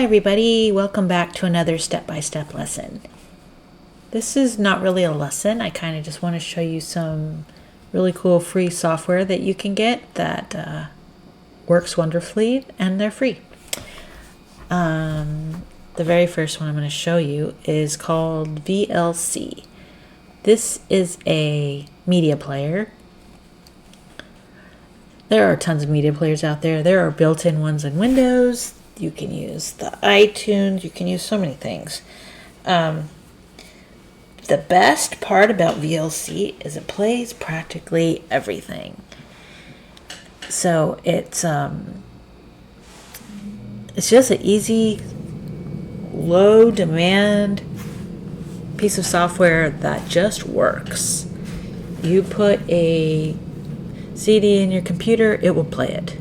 Hi everybody, welcome back to another step-by-step lesson. This is not really a lesson, I kind of just want to show you some really cool free software that you can get that works wonderfully and they're free. The very first one I'm going to show you is called VLC. This is a media player. There are tons of media players out there. There are built-in ones in Windows. You can use the iTunes. You can use so many things. The best part about VLC is it plays practically everything. So it's just an easy, low demand piece of software that just works. You put a CD in your computer, it will play it.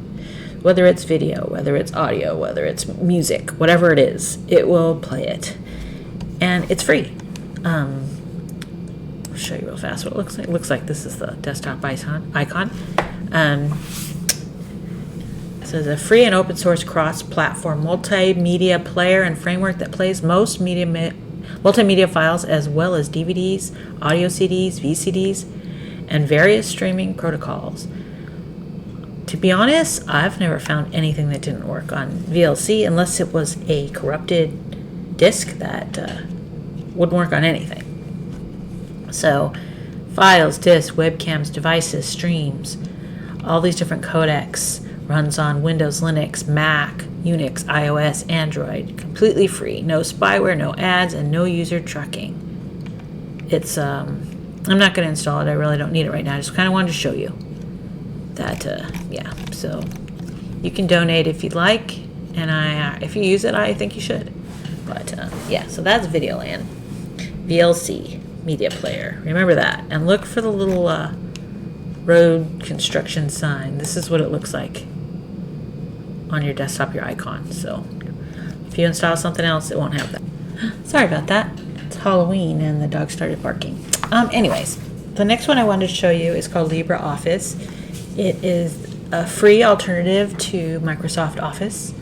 Whether it's video, whether it's audio, whether it's music, whatever it is, it will play it. And it's free. I'll show you real fast what it looks like. It looks like this is the desktop icon. So it's a free and open source cross-platform multimedia player and framework that plays most multimedia files as well as DVDs, audio CDs, VCDs, and various streaming protocols. To be honest, I've never found anything that didn't work on VLC unless it was a corrupted disk that wouldn't work on anything. So files, disks, webcams, devices, streams, all these different codecs, runs on Windows, Linux, Mac, Unix, iOS, Android, completely free. No spyware, no ads, and no user tracking. It's I'm not going to install it. I really don't need it right now. I just kind of wanted to show you that, yeah. So you can donate if you'd like, and if you use it, I think you should. But yeah, so that's Videoland, VLC media player. Remember that, and look for the little road construction sign. This is what it looks like on your desktop, your icon. So if you install something else, it won't have that. Sorry about that. It's Halloween and the dog started barking. Anyways, the next one I wanted to show you is called LibreOffice. It is a free alternative to Microsoft Office.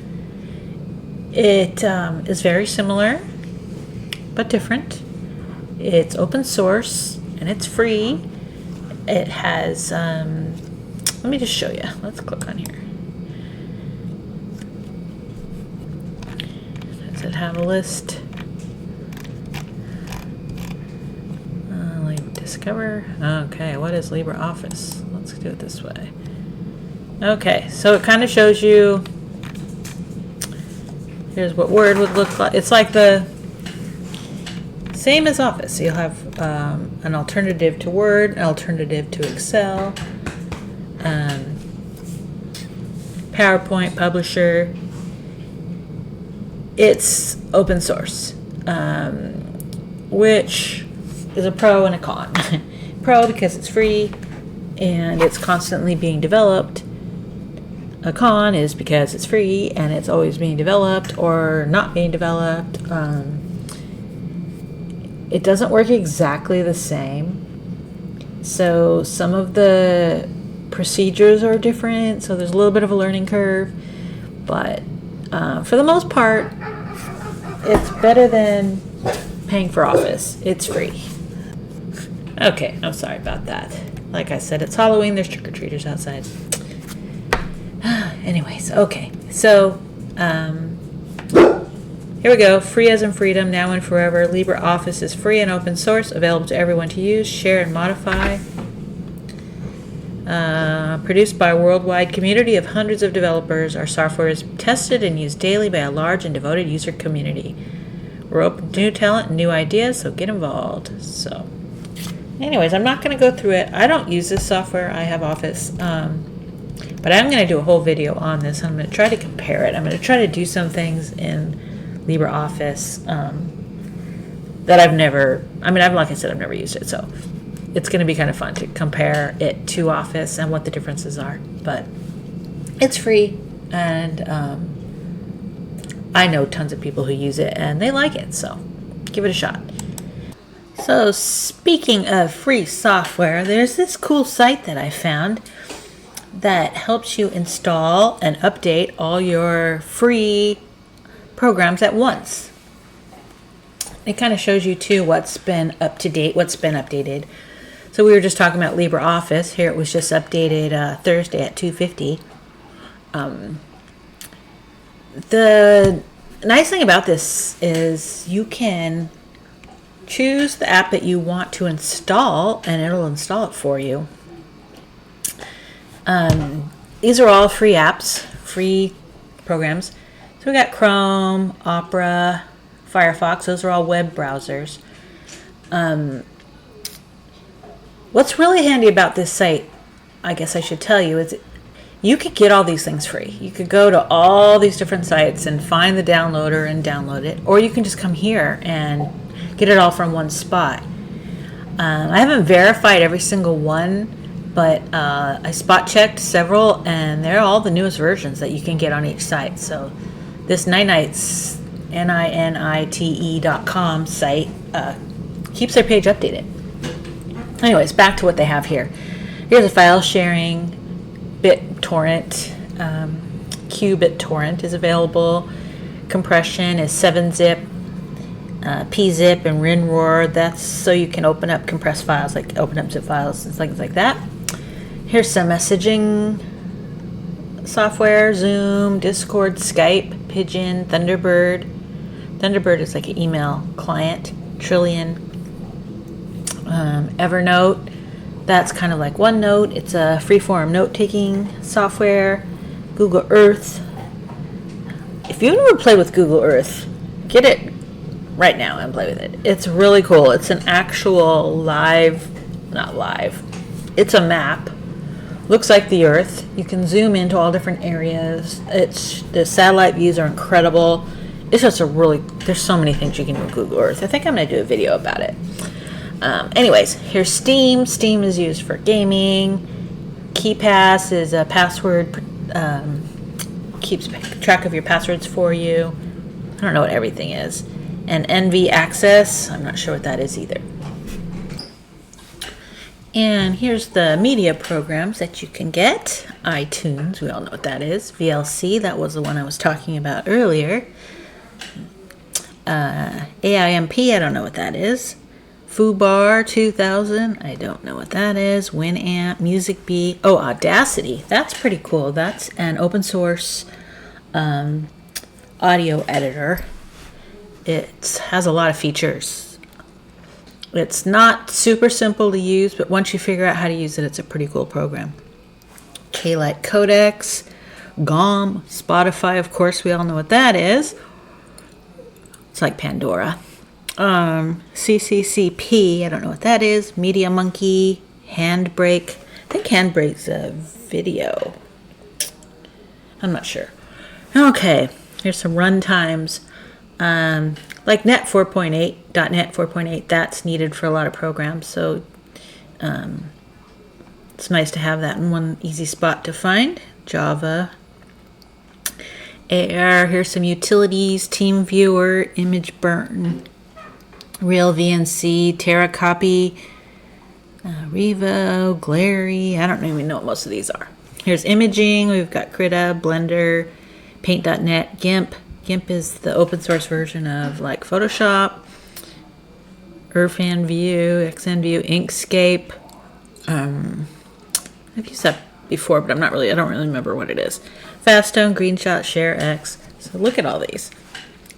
It is very similar, but different. It's open source and it's free. It has, let me just show you. Let's click on here. Does it have a list? Discover. Okay, what is LibreOffice? Let's do it this way. Okay, so it kind of shows you, here's what Word would look like. It's like the same as Office. You'll have an alternative to Word, an alternative to Excel, PowerPoint, Publisher. It's open source, which is a pro and a con. Pro because it's free and it's constantly being developed. A con is because it's free and it's always being developed or not being developed. It doesn't work exactly the same. So some of the procedures are different, so there's a little bit of a learning curve. But for the most part, it's better than paying for Office. It's free. Okay, I'm sorry about that. Like I said, it's Halloween. There's trick-or-treaters outside. Anyways, okay. So, here we go. Free as in freedom, now and forever. LibreOffice is free and open source, available to everyone to use, share, and modify. Produced by a worldwide community of hundreds of developers, our software is tested and used daily by a large and devoted user community. We're open to new talent and new ideas, so get involved. So, anyways, I'm not going to go through it. I don't use this software. I have Office. But I'm going to do a whole video on this. I'm going to try to compare it. I'm going to try to do some things in LibreOffice that I've never, like I said, I've never used it. So it's going to be kind of fun to compare it to Office and what the differences are. But it's free, and I know tons of people who use it, and they like it. So give it a shot. So speaking of free software, there's this cool site that I found that helps you install and update all your free programs at once. It kind of shows you too what's been up to date, what's been updated. So we were just talking about LibreOffice. Here it was just updated Thursday at 2:50. The nice thing about this is you can choose the app that you want to install and it'll install it for you. These are all free apps, free programs. So we got Chrome, Opera, Firefox. Those are all web browsers. What's really handy about this site, I guess I should tell you, is you could get all these things free. You could go to all these different sites and find the downloader and download it, or you can just come here and get it all from one spot. I haven't verified every single one, but I spot checked several, and they're all the newest versions that you can get on each site. So this Ninite's ninite.com site keeps their page updated. Anyways, back to what they have here. Here's a file sharing. BitTorrent, QBitTorrent is available. Compression is 7-zip, pzip, and WinRAR. That's so you can open up compressed files, like open up zip files and things like that. Here's some messaging software: Zoom, Discord, Skype, Pigeon, Thunderbird. Thunderbird is like an email client. Trillian, Evernote. That's kind of like OneNote. It's a freeform note-taking software. Google Earth. If you've never played with Google Earth, get it right now and play with it. It's really cool. It's an actual not live. It's a map. Looks like the Earth. You can zoom into all different areas. The satellite views are incredible. It's just there's so many things you can do with Google Earth. I think I'm going to do a video about it. Anyways, here's Steam. Steam is used for gaming. KeePass is a password, keeps track of your passwords for you. I don't know what everything is. And NV Access, I'm not sure what that is either. And here's the media programs that you can get. iTunes, we all know what that is. VLC, that was the one I was talking about earlier. AIMP, I don't know what that is. Foobar 2000, I don't know what that is. Winamp, MusicBee. Oh, Audacity, that's pretty cool. That's an open source audio editor. It has a lot of features. It's not super simple to use, but once you figure out how to use it, it's a pretty cool program. K-Lite Codex, GOM, Spotify, of course, we all know what that is. It's like Pandora. CCCP, I don't know what that is. Media Monkey, Handbrake. I think Handbrake's a video. I'm not sure. Okay, here's some runtimes. Like .NET 4.8, that's needed for a lot of programs. So it's nice to have that in one easy spot to find. Java. AR, here's some utilities. TeamViewer, ImageBurn, Real VNC, TerraCopy, Revo, Glary. I don't even know what most of these are. Here's imaging. We've got Krita, Blender, Paint.net, GIMP. GIMP is the open source version of like Photoshop, IrfanView, XNView, Inkscape. I've used that before, but I don't really remember what it is. Faststone, GreenShot, ShareX. So look at all these.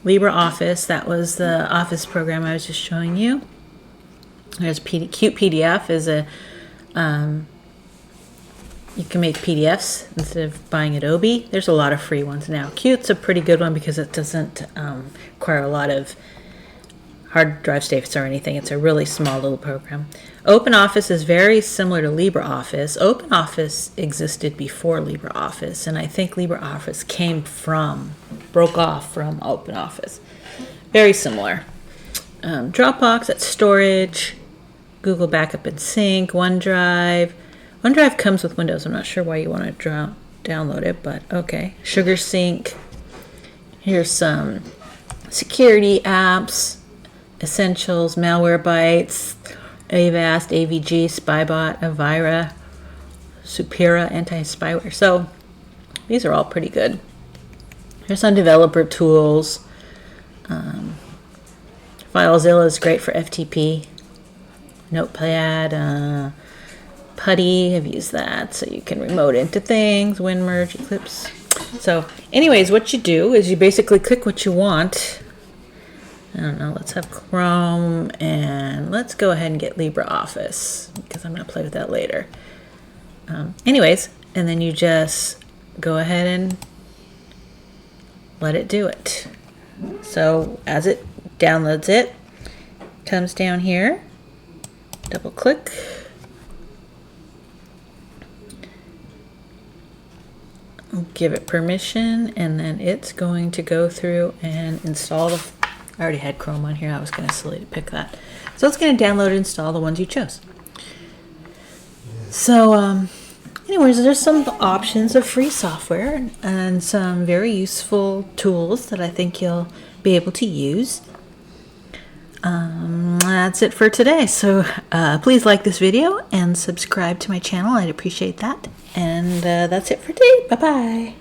LibreOffice, that was the Office program I was just showing you. There's Qt PDF is a, you can make PDFs instead of buying Adobe. There's a lot of free ones now. Qt's a pretty good one because it doesn't require a lot of hard drive space or anything. It's a really small little program. OpenOffice is very similar to LibreOffice. OpenOffice existed before LibreOffice, and I think LibreOffice broke off from OpenOffice. Very similar. Dropbox, that's storage. Google Backup and Sync. OneDrive. OneDrive comes with Windows. I'm not sure why you want to download it, but okay. SugarSync. Here's some security apps. Essentials, Malwarebytes, Avast, AVG, Spybot, Avira, Supera, anti-spyware. So these are all pretty good. Here's some developer tools. FileZilla is great for FTP. Notepad, Putty, I've used that, so you can remote into things, WinMerge, Eclipse. So anyways, what you do is you basically click what you want. I don't know, let's have Chrome, and let's go ahead and get LibreOffice, because I'm going to play with that later. Anyways, and then you just go ahead and let it do it. So as it downloads it, comes down here, double click, give it permission, and then it's going to go through and install the, I already had Chrome on here, I was kind of silly to pick that. So it's going to download and install the ones you chose. So anyways, there's some options of free software and some very useful tools that I think you'll be able to use. That's it for today. So please like this video and subscribe to my channel. I'd appreciate that. And that's it for today. Bye-bye.